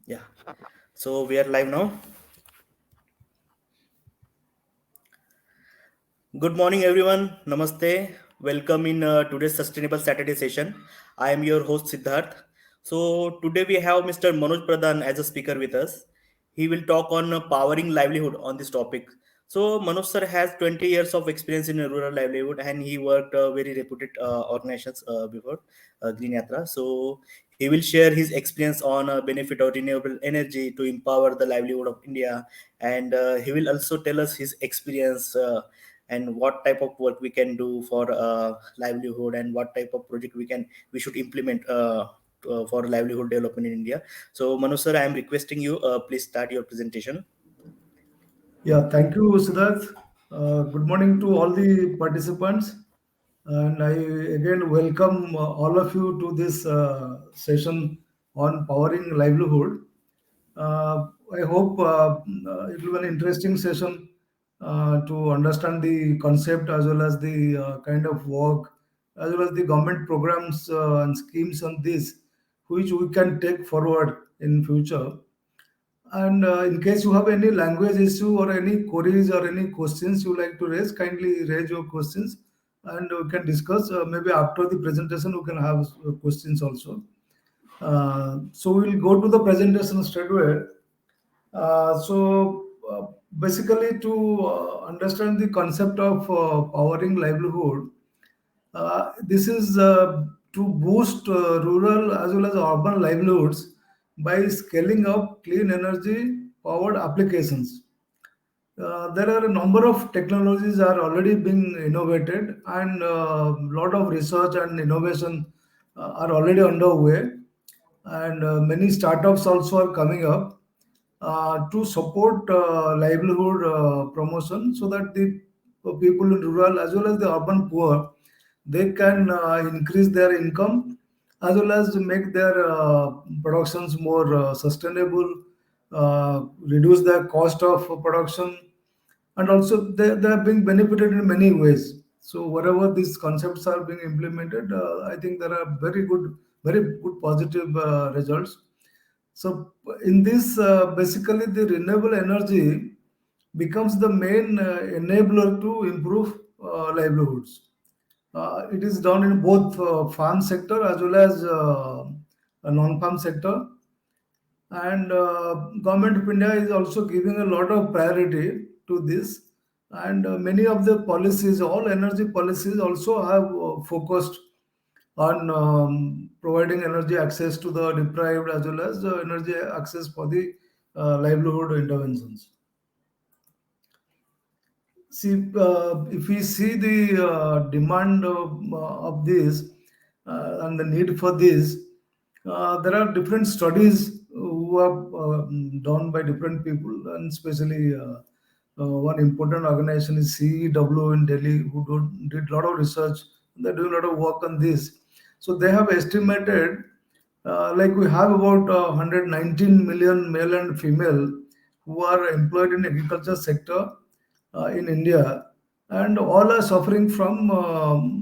Yeah. So we are live now. Good morning, everyone. Namaste. Welcome in today's Sustainable Saturday session. I am your host Siddharth. So today we have Mr. Manoj Pradhan as a speaker with us. He will talk on powering livelihood on this topic. So Manoj sir has 20 years of experience in rural livelihood, and he worked very reputed organizations before Green Yatra. So he will share his experience on benefit of renewable energy to empower the livelihood of India, and he will also tell us his experience. And what type of work we can do for livelihood, and what type of project we should implement for livelihood development in India. So Manu sir, I am requesting you, please start your presentation. Yeah, thank you, Siddharth. Good morning to all the participants. And I again welcome all of you to this session on powering livelihood. I hope it will be an interesting session to understand the concept as well as the kind of work, as well as the government programs and schemes on this, which we can take forward in future. And in case you have any language issue or any queries or any questions you like to raise, kindly raise your questions and we can discuss. Maybe after the presentation, we can have questions also. So we'll go to the presentation straight away. Basically, to understand the concept of powering livelihood, this is to boost rural as well as urban livelihoods by scaling up clean energy powered applications. There are a number of technologies are already being innovated, and a lot of research and innovation are already underway, and many startups also are coming up to support livelihood promotion, so that the people in rural as well as the urban poor, they can increase their income as well as make their productions more sustainable, reduce the cost of production, and also they are being benefited in many ways. So wherever these concepts are being implemented, I think there are very good positive results. So in this, basically the renewable energy becomes the main enabler to improve livelihoods. It is done in both farm sector as well as a non-farm sector, and government of India is also giving a lot of priority to this, and many of the policies, all energy policies also have focused on providing energy access to the deprived as well as energy access for the livelihood interventions. See, if we see the demand of this and the need for this, there are different studies who are done by different people, and especially one important organization is CEW in Delhi, who did a lot of research. They're doing a lot of work on this. So they have estimated, like we have about 119 million male and female who are employed in agriculture sector in India, and all are suffering from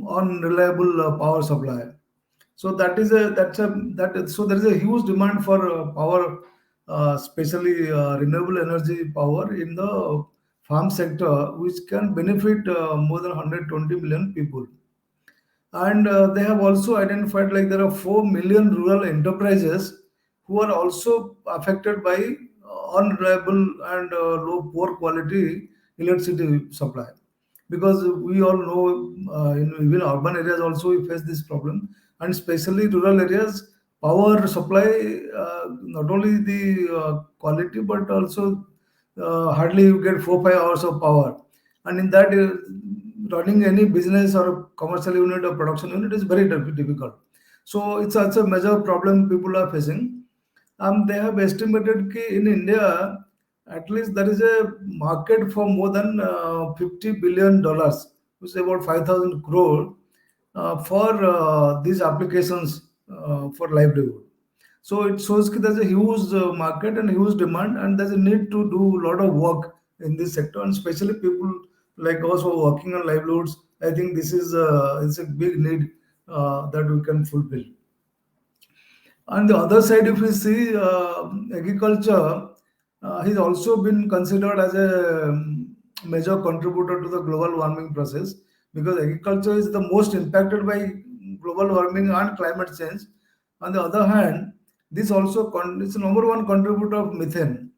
unreliable power supply. So that is a that's a that is, so there is a huge demand for power, especially renewable energy power in the farm sector, which can benefit more than 120 million people. And they have also identified, like, there are 4 million rural enterprises who are also affected by unreliable and low poor quality electricity supply, because we all know in even urban areas also we face this problem, and especially rural areas, power supply, not only the quality but also hardly you get 4 5 hours of power, and in that running any business or commercial unit or production unit is very difficult. So it's also a major problem people are facing. They have estimated that in India, at least there is a market for more than $50 billion, which is about 5,000 crore, for these applications for livelihood. So it shows that there's a huge market and huge demand, and there's a need to do a lot of work in this sector, and especially people like us who are working on livelihoods. I think this is it's a big need that we can fulfill. On the other side, if we see agriculture, has also been considered as a major contributor to the global warming process, because agriculture is the most impacted by global warming and climate change. On the other hand, this also is the number one contributor of methane.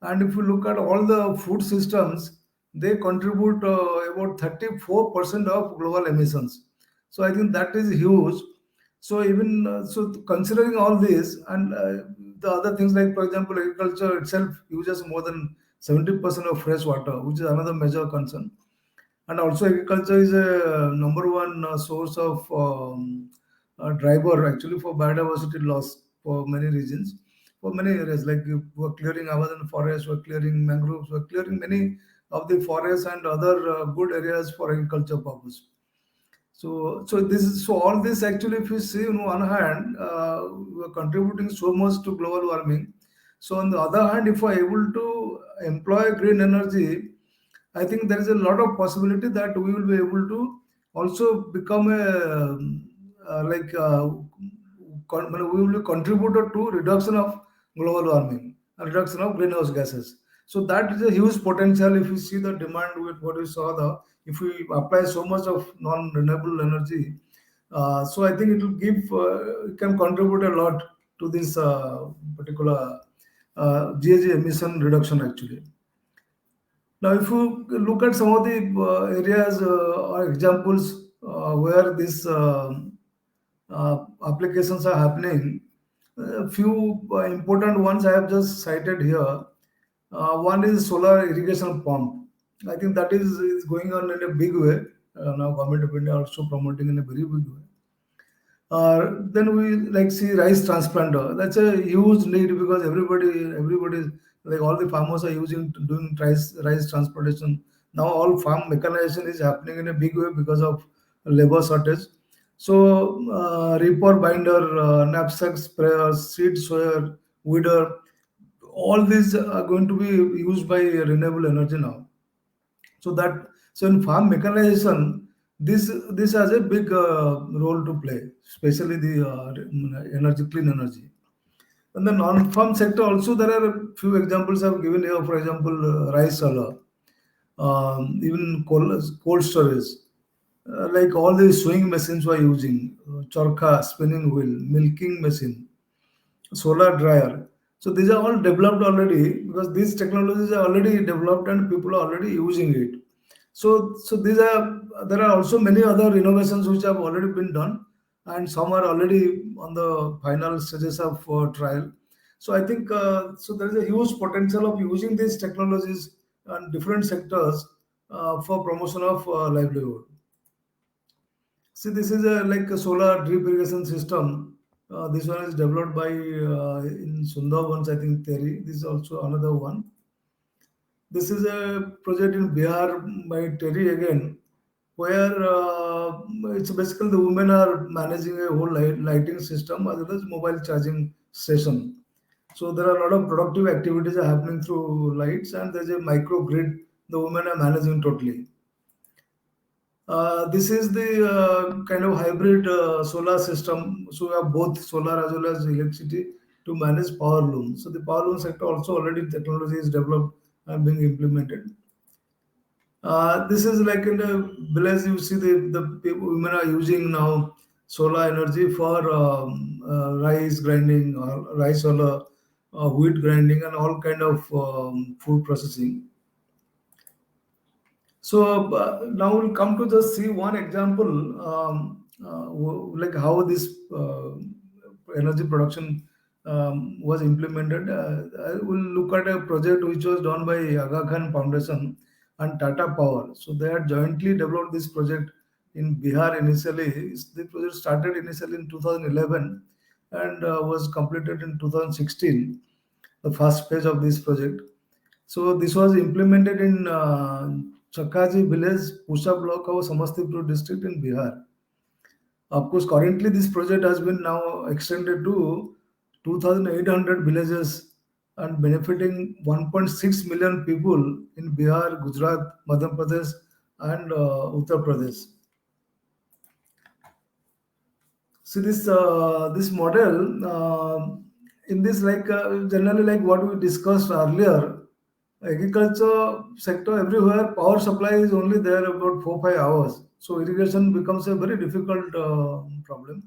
And if you look at all the food systems, they contribute about 34% of global emissions. So I think that is huge. So even so, considering all this and the other things, like for example, agriculture itself uses more than 70% of fresh water, which is another major concern. And also agriculture is a number one source of driver actually for biodiversity loss for many regions, for many areas, like we're clearing Amazon forest, we're clearing mangroves, we're clearing many of the forests and other good areas for agriculture purpose. So this is, so all this actually, if you see on one hand, we're contributing so much to global warming. So on the other hand, if we're able to employ green energy, I think there is a lot of possibility that we will be able to also become a we will be contributor to reduction of global warming, reduction of greenhouse gases. So that is a huge potential. If you see the demand with what we saw, the if we apply so much of non-renewable energy, so I think it will give it can contribute a lot to this particular GHG emission reduction actually. Now, if you look at some of the areas or examples where these applications are happening, a few important ones I have just cited here. One is solar irrigation pump. I think that is going on in a big way. Now, government of India also promoting in a very big way. Then we like see rice transplanter. That's a huge need because everybody, like all the farmers are using doing rice transplantation. Now all farm mechanization is happening in a big way because of labor shortage. So reaper binder, knapsack sprayer, seed sower, weeder, all these are going to be used by renewable energy now. So that, so in farm mechanization, this has a big role to play, especially the energy, clean energy. And the non-farm sector also, there are a few examples I've given here. For example, rice solar, even cold storage, like all these sewing machines we're using, chorkha, spinning wheel, milking machine, solar dryer. So these are all developed already because these technologies are already developed and people are already using it. So these are, there are also many other innovations which have already been done, and some are already on the final stages of trial. So I think so there is a huge potential of using these technologies on different sectors for promotion of livelihood. See, this is a like a solar drip irrigation system. This one is developed by in Sundarbans, I think Terry. This is also another one. This is a project in Bihar by Terry again, where it's basically the women are managing a whole lighting system as well as mobile charging station. So there are a lot of productive activities are happening through lights, and there's a micro grid the women are managing totally. This is the kind of hybrid solar system. So we have both solar as well as electricity to manage power loom. So the power loom sector also already technology is developed and being implemented. This is like in the village, you see the people, women are using now solar energy for rice grinding, or rice solar, wheat grinding, and all kind of food processing. So now we'll come to just see one example, like how this energy production was implemented. I will look at a project which was done by Aga Khan Foundation and Tata Power. So they had jointly developed this project in Bihar initially. The project started initially in 2011 and was completed in 2016, the first phase of this project. So this was implemented in Chakaji village, Pusha block of Samastipur district in Bihar. Of course, currently this project has been now extended to 2,800 villages and benefiting 1.6 million people in Bihar, Gujarat, Madhya Pradesh, and Uttar Pradesh. See this model in this generally like what we discussed earlier, agriculture sector everywhere power supply is only there about 4 5 hours. So irrigation becomes a very difficult problem.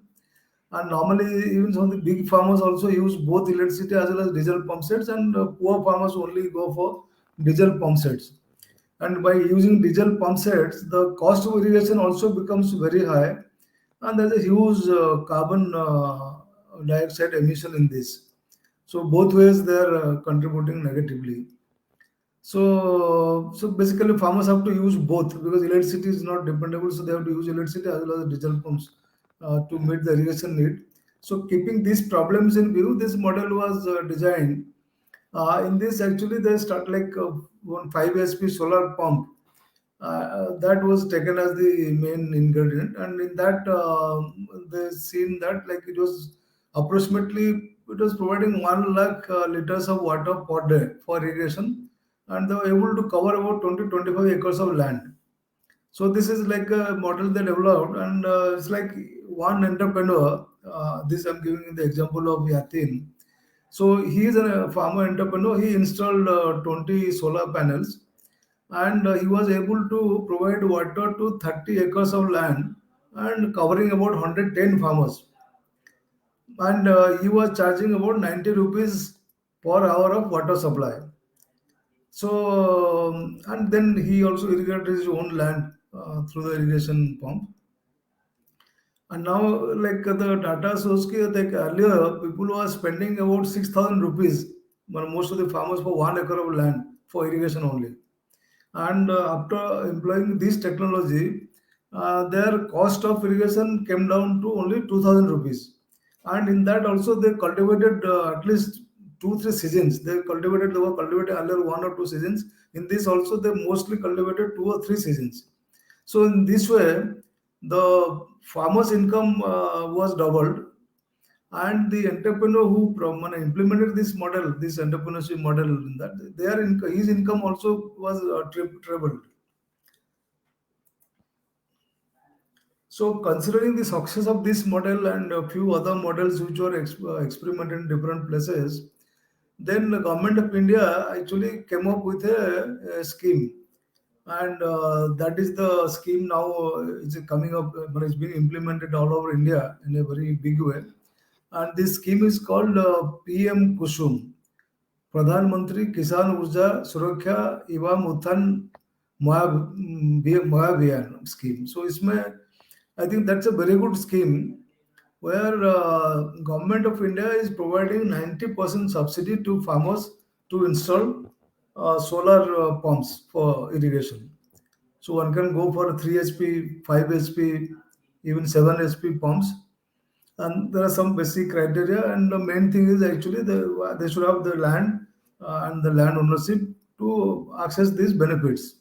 And normally even some of the big farmers also use both electricity as well as diesel pump sets, and poor farmers only go for diesel pump sets. And by using diesel pump sets, the cost of irrigation also becomes very high, and there's a huge carbon dioxide emission in this. So both ways they are contributing negatively. So basically farmers have to use both because electricity is not dependable, so they have to use electricity as well as diesel pumps to meet the irrigation need. So keeping these problems in view, this model was designed. In this actually they start one 5 HP solar pump that was taken as the main ingredient, and in that they seen that like it was approximately it was providing 1 lakh liters of water per day for irrigation, and they were able to cover about 20 25 acres of land. So this is like a model they developed, and it's like one entrepreneur. This I'm giving you the example of Yatin. So he is a farmer entrepreneur. He installed 20 solar panels, and he was able to provide water to 30 acres of land and covering about 110 farmers. And he was charging about 90 rupees per hour of water supply. So, and then he also irrigated his own land through the irrigation pump. And now, like the data shows, like earlier, people were spending about 6,000 rupees, but most of the farmers for 1 acre of land for irrigation only. And after employing this technology, their cost of irrigation came down to only 2,000 rupees. And in that also they cultivated at least 2 3 seasons. They were cultivating earlier 1 or 2 seasons. In this also they mostly cultivated 2 or 3 seasons. So in this way, the farmer's income was doubled, and the entrepreneur who implemented this model, this entrepreneurship model, in that his income also was tripled. So, considering the success of this model and a few other models which were experimented in different places, then the government of India actually came up with a scheme, and that is the scheme now. It's coming up, but it's being implemented all over India in a very big way. And this scheme is called PM Kusum, Pradhan Mantri Kisan Urja Surakha Evam Uthan Mahabhiyan scheme. So, इसमें I think that's a very good scheme where government of India is providing 90% subsidy to farmers to install solar pumps for irrigation. So one can go for 3 HP, 5 HP, even 7 HP pumps. And there are some basic criteria, and the main thing is actually they should have the land and the land ownership to access these benefits.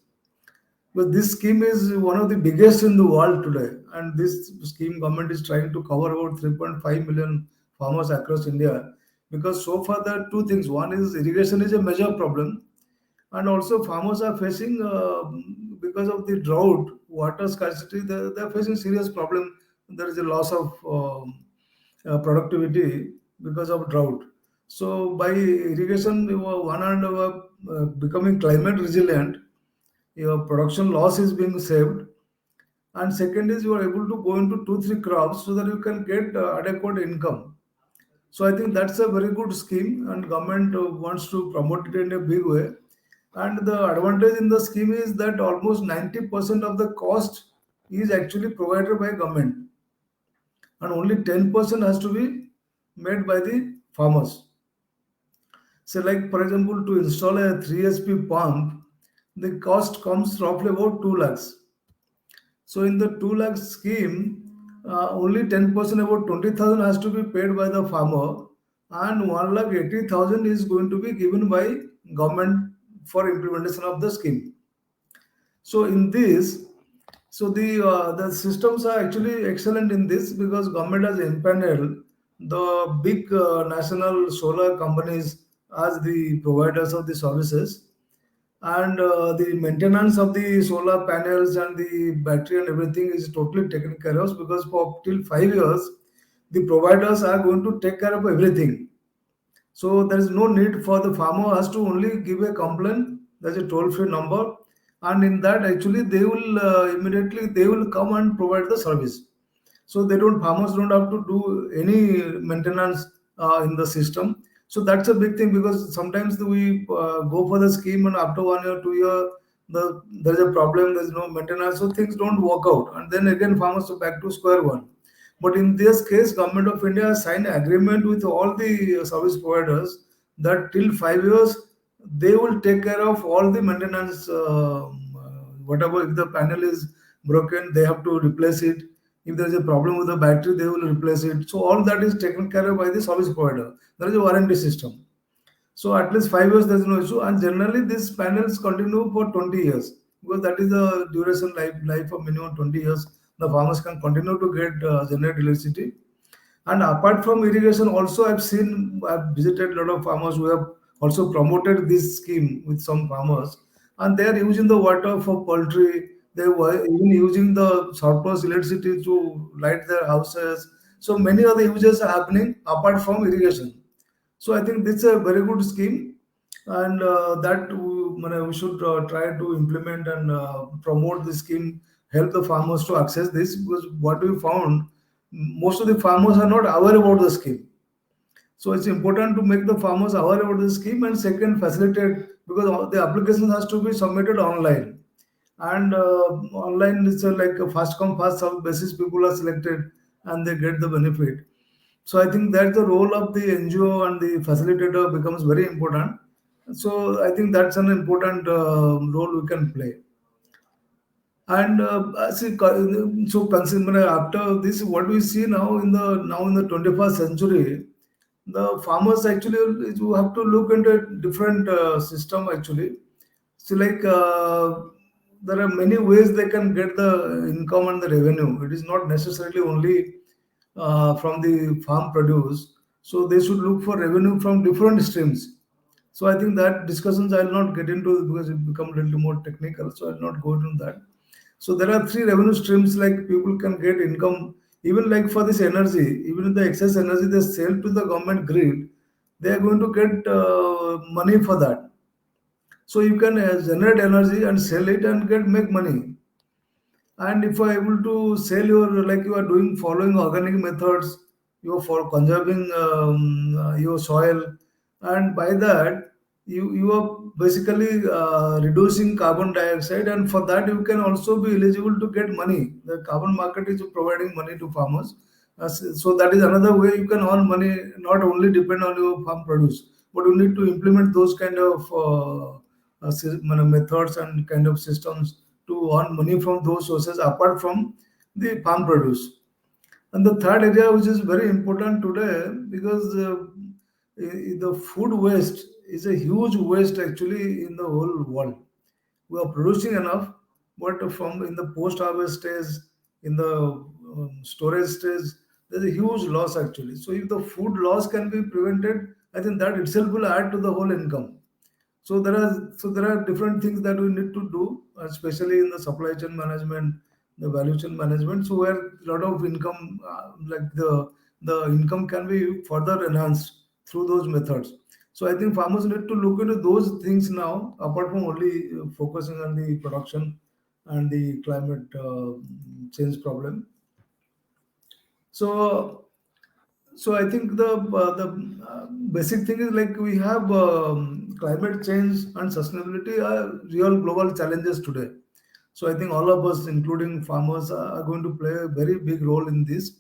But this scheme is one of the biggest in the world today, and this scheme government is trying to cover about 3.5 million farmers across India. Because so far there are two things. One is irrigation is a major problem, and also farmers are facing because of the drought, water scarcity. They are facing serious problem. There is a loss of productivity because of drought. So by irrigation, one hand becoming climate resilient, your production loss is being saved, and second is you are able to go into 2 3 crops so that you can get adequate income. So I think that's a very good scheme, and government wants to promote it in a big way. And the advantage in the scheme is that almost 90% of the cost is actually provided by government, and only 10% has to be made by the farmers. So like for example, to install a 3 HP pump, the cost comes roughly about 2 lakhs. So in the 2 lakh scheme, only 10%, about 20,000 has to be paid by the farmer, and 1,80,000 is going to be given by government for implementation of the scheme. So in this, so the systems are actually excellent in this because government has empaneled the big national solar companies as the providers of the services, and the maintenance of the solar panels and the battery and everything is totally taken care of because for till 5 years the providers are going to take care of everything. So there is no need for the farmer has to only give a complaint. There's a toll-free number, and in that actually they will immediately they will come and provide the service. So they don't farmers don't have to do any maintenance in the system. So that's a big thing, because sometimes we go for the scheme and after 1 year, 2 year, there's a problem. There's no maintenance, so things don't work out, and then again farmers are back to square one. But in this case, Government of India has signed agreement with all the service providers that till 5 years they will take care of all the maintenance. Whatever, if the panel is broken, they have to replace it. If there is a problem with the battery, they will replace it. So all that is taken care of by the service provider. There is a warranty system. So at least 5 years there is no issue, and generally these panels continue for 20 years, because that is the duration life of minimum 20 years. The farmers can continue to get generate electricity. And apart from irrigation, also I've visited a lot of farmers who have also promoted this scheme with some farmers, and they are using the water for poultry. They were even using the surplus electricity to light their houses. So many other uses are happening apart from irrigation. So I think this is a very good scheme, and we should try to implement and promote this scheme, help the farmers to access this, because what we found, most of the farmers are not aware about the scheme. So it's important to make the farmers aware about the scheme, and second, facilitate, because all the applications has to be submitted online, and online is like a fast come fast serve basis. People are selected and they get the benefit. So I think that the role of the NGO and the facilitator becomes very important. So I think that's an important role we can play. And so consider after this, what we see now in the 21st century, the farmers actually you have to look into a different system actually. So like there are many ways they can get the income and the revenue. It is not necessarily only from the farm produce. So they should look for revenue from different streams. So I think that discussions I will not get into, because it become a little more technical. So I will not go into that. So there are three revenue streams, like people can get income, even like for this energy, even if the excess energy they sell to the government grid, they are going to get money for that. So you can generate energy and sell it and get make money. And if you are able to sell your, like you are doing following organic methods, you are for conserving your soil, and by that you are basically reducing carbon dioxide, and for that you can also be eligible to get money. The carbon market is providing money to farmers. So that is another way you can earn money, not only depend on your farm produce, but you need to implement those kind of methods and kind of systems to earn money from those sources apart from the farm produce. And the third area, which is very important today, because the food waste is a huge waste actually in the whole world. We are producing enough, but from in the post-harvest stage, in the storage stage, there's a huge loss actually. So if the food loss can be prevented, I think that itself will add to the whole income. So there are different things that we need to do, especially in the supply chain management, the value chain management. So where a lot of income, like the income can be further enhanced through those methods. So I think farmers need to look into those things now, apart from only focusing on the production and the climate change problem. So so I think the basic thing is, like, we have climate change and sustainability are real global challenges today. So I think all of us, including farmers, are going to play a very big role in this.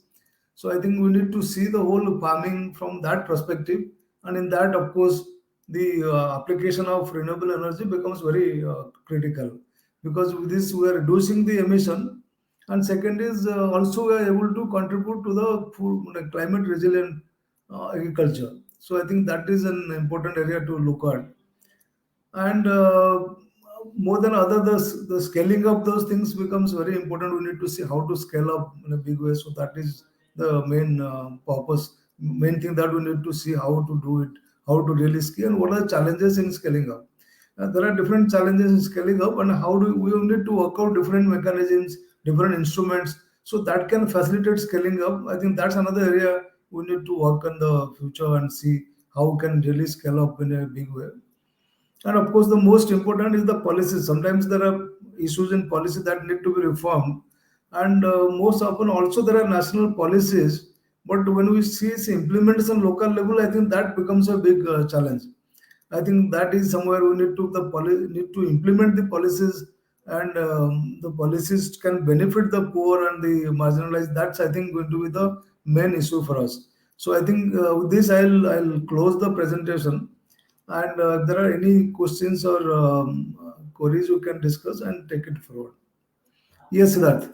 So I think we need to see the whole farming from that perspective, and in that, of course, the application of renewable energy becomes very critical, because with this we are reducing the emission, and second is also we are able to contribute to the food, like, climate resilient agriculture. So I think that is an important area to look at. And more than other, the scaling up those things becomes very important. We need to see how to scale up in a big way. So that is the main purpose, main thing, that we need to see how to do it, how to really scale, and what are the challenges in scaling up. There are different challenges in scaling up, and how do we need to work out different mechanisms, different instruments, So that can facilitate scaling up. I think that's another area we need to work on the future and see how we can really scale up in a big way. And of course, the most important is the policies. Sometimes there are issues in policy that need to be reformed, and most often also there are national policies. But when we see its implementation local level, I think that becomes a big challenge. I think that is somewhere we need to need to implement the policies, and the policies can benefit the poor and the marginalized. That's, I think, going to be the main issue for us. So I think with this I'll close the presentation, and if there are any questions or queries, we can discuss and take it forward. Yes, Siddharth.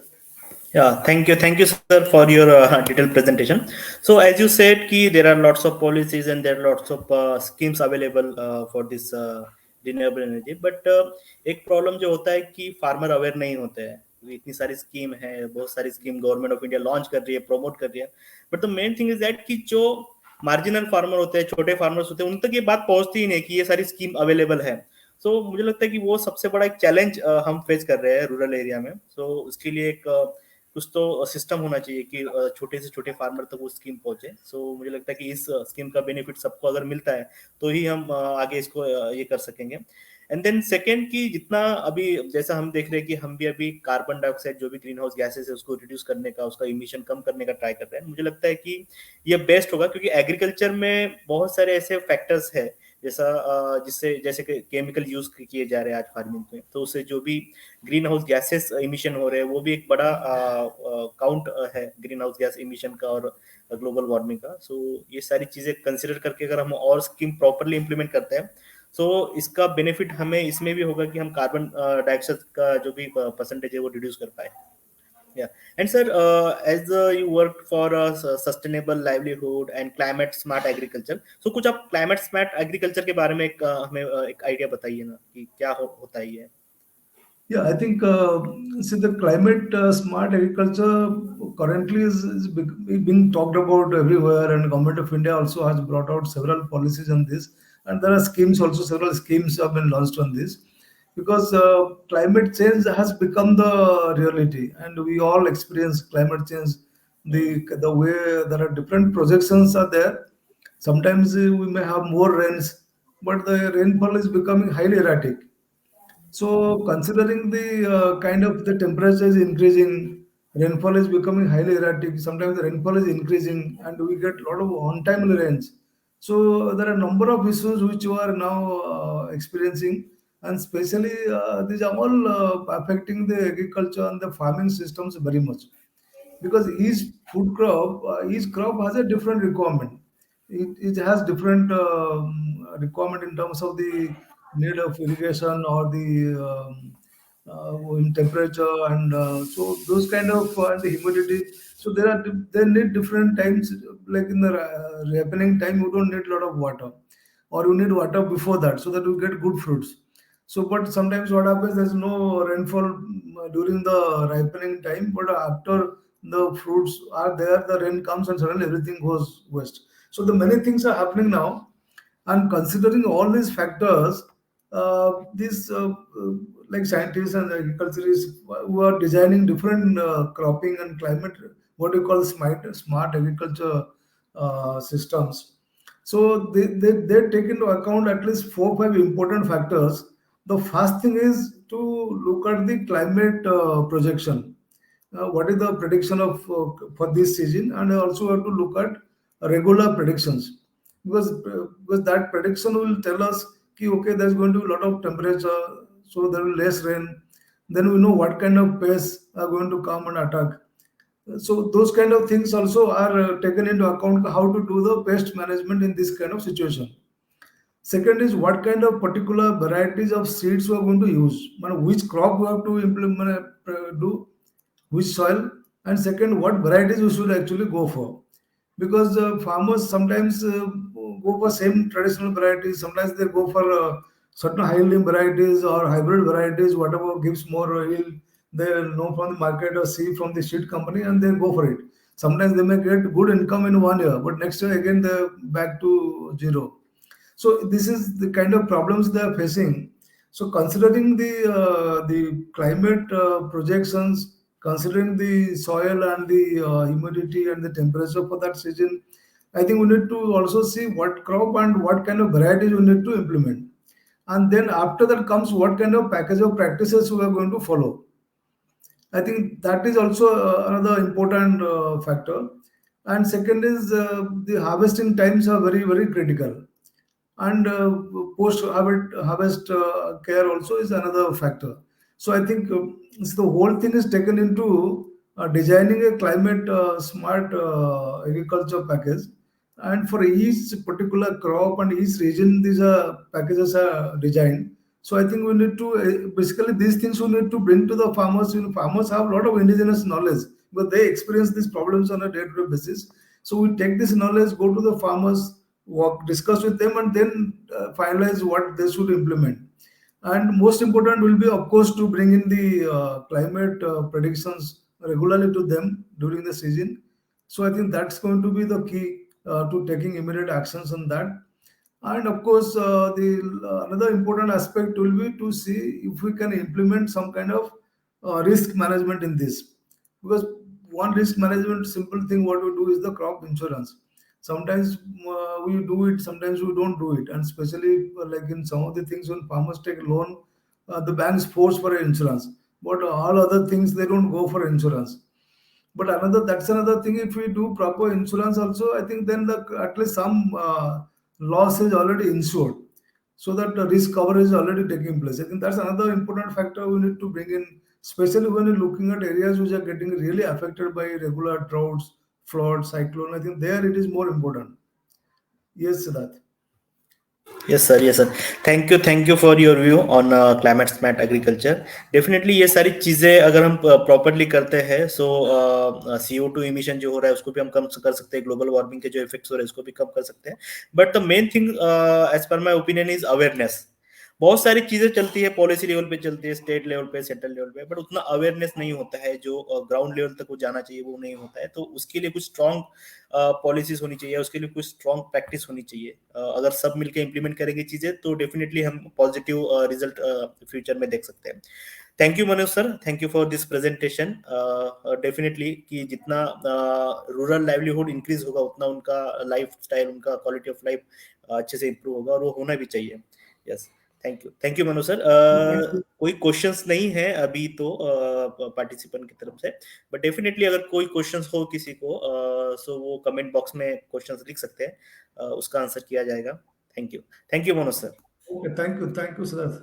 Yeah, thank you, sir, for your detailed presentation. So, as you said, ki there are lots of policies and there are lots of schemes available for this renewable energy. But एक problem जो होता है कि farmer aware नहीं होते हैं. इतनी सारी स्कीम है, बहुत सारी scheme government of India launch कर रही है, प्रमोट कर रही है. But the main thing is that कि जो मार्जिनल फार्मर होते हैं, छोटे फार्मर्स होते हैं, उन तक ये बात पहुंचती ही नहीं कि ये सारी स्कीम अवेलेबल है. मुझे लगता है कि वो सबसे बड़ा एक चैलेंज हम फेस कर रहे हैं रूरल एरिया में. उसके लिए एक कुछ तो सिस्टम होना चाहिए कि छोटे से छोटे फार्मर तक वो स्कीम पहुंचे. मुझे लगता है कि इस स्कीम का बेनिफिट सबको अगर मिलता है तो ही हम आगे इसको ये कर सकेंगे. एंड देन सेकेंड कि जितना अभी जैसा हम देख रहे हैं कि हम भी अभी कार्बन डाइऑक्साइड जो भी ग्रीन हाउस गैसेस है उसको रिड्यूस करने का, उसका इमिशन कम करने का ट्राई कर रहे हैं. मुझे लगता है कि ये बेस्ट होगा क्योंकि एग्रीकल्चर में बहुत सारे ऐसे फैक्टर्स है जैसा जिससे जैसे केमिकल यूज किए जा रहे हैं आज फार्मिंग में, तो उससे जो भी ग्रीन हाउस गैसेस इमिशन हो रहे हैं वो भी एक बड़ा काउंट है ग्रीन हाउस गैस इमिशन का और ग्लोबल वार्मिंग का. ये सारी चीजें कंसिडर करके अगर हम और स्कीम प्रॉपरली इंप्लीमेंट करते हैं इसका बेनिफिट हमें इसमें भी होगा कि हम कार्बन डाइऑक्साइड का जो भी परसेंटेज है वो रिड्यूस कर पाए. Yeah. And sir, as you work for sustainable livelihood and climate smart agriculture, कुछ आप climate smart agriculture के बारे में हमें एक आइडिया बताइए ना कि क्या होता है ये. Yeah, I think see the climate smart agriculture currently is being talked about everywhere, and Government of India also has brought out several policies on this, and there are schemes also. Several schemes have been launched on this because climate change has become the reality, and we all experience climate change. The way there are different projections are there. Sometimes we may have more rains, but the rainfall is becoming highly erratic. So, considering the kind of the temperature is increasing, rainfall is becoming highly erratic. Sometimes the rainfall is increasing, and we get a lot of untimely rains. So, there are a number of issues which we are now experiencing, and especially these are all affecting the agriculture and the farming systems very much, because each crop has a different requirement. It has different requirement in terms of the need of irrigation or the in temperature, and so those kind of and the humidity. So they need different times. Like in the ripening time, you don't need a lot of water, or you need water before that so that you get good fruits. So, but sometimes what happens, there's no rainfall during the ripening time, but after the fruits are there, the rain comes and suddenly everything goes west. So, the many things are happening now, and considering all these factors, these like scientists and agriculturists who are designing different cropping and climate, what we call smart agriculture systems. So they take into account at least 4 5 important factors. The first thing is to look at the climate projection. What is the prediction of for this season, and also have to look at regular predictions, because that prediction will tell us कि okay, there's going to be a lot of temperature, so there will be less rain. Then we know what kind of pests are going to come and attack. So those kind of things also are taken into account, how to do the pest management in this kind of situation. Second is what kind of particular varieties of seeds we are going to use, which crop we have to implement, do, which soil, and second, what varieties we should actually go for. Because farmers sometimes go for same traditional varieties, sometimes they go for certain high yield varieties or hybrid varieties, whatever gives more yield. They know from the market or see from the seed company, and they go for it. Sometimes they may get good income in 1 year, but next year again they're back to zero. So this is the kind of problems they are facing. So considering the climate projections considering the soil and the humidity and the temperature for that season, I think we need to also see what crop and what kind of varieties we need to implement. And then after that comes what kind of package of practices we are going to follow. I think that is also another important factor. And second is the harvesting times are very, very critical. And post harvest care also is another factor. So I think the whole thing is taken into designing a climate smart agriculture package, and for each particular crop and each region these packages are designed. So I think we need to basically these things we need to bring to the farmers. You know, farmers have a lot of indigenous knowledge, but they experience these problems on a day-to-day basis. So we take this knowledge, go to the farmers, work, discuss with them, and then finalize what they should implement. And most important will be, of course, to bring in the climate predictions regularly to them during the season. So I think that's going to be the key to taking immediate actions on that. And of course, the another important aspect will be to see if we can implement some kind of risk management in this, because one risk management simple thing what we do is the crop insurance. Sometimes we do it, sometimes we don't do it, and especially like in some of the things when farmers take a loan, the banks force for an insurance, but all other things they don't go for insurance. But another, that's another thing. If we do proper insurance also, I think then the at least some loss is already insured, so that the risk coverage is already taking place. I think that's another important factor we need to bring in, especially when you're looking at areas which are getting really affected by regular droughts, floods, cyclone. I think there it is more important. Yes, Siddharth. Yes sir, yes sir. Thank you for your view on climate smart agriculture. Definitely ये सारी चीजें अगर हम properly करते हैं, सो CO2 emission जो हो रहा है उसको भी हम कम कर सकते हैं, ग्लोबल वार्मिंग के जो इफेक्ट्स हो रहे हैं उसको भी कम कर सकते हैं. But the main thing as per my opinion is awareness. बहुत सारी चीजें चलती है, पॉलिसी लेवल पे चलती है, स्टेट लेवल पे, सेंट्रल लेवल पे, बट उतना अवेयरनेस नहीं होता है जो ग्राउंड लेवल तक वो जाना चाहिए, वो नहीं होता है. तो उसके लिए कुछ स्ट्रॉन्ग पॉलिसीज होनी चाहिए, उसके लिए कुछ स्ट्रॉन्ग प्रैक्टिस होनी चाहिए. अगर सब मिलकर इंप्लीमेंट करेंगे चीजें तो डेफिनेटली हम पॉजिटिव रिजल्ट फ्यूचर में देख सकते हैं. Thank you Manoj sir, thank you for this presentation. Definitely कि जितना रूरल लाइवलीहुड इंक्रीज होगा उतना उनका लाइफ स्टाइल, उनका क्वालिटी ऑफ लाइफ अच्छे से इंप्रूव होगा, और वो होना भी चाहिए. Yes, thank you Manoj sir. Thank you. कोई क्वेश्चंस नहीं है अभी तो पार्टिसिपेंट की तरफ से, बट डेफिनेटली अगर कोई क्वेश्चंस हो किसी को, सो वो कमेंट बॉक्स में क्वेश्चंस लिख सकते हैं, उसका आंसर किया जाएगा. Thank you Manoj sir. Okay, thank you, Siddharth.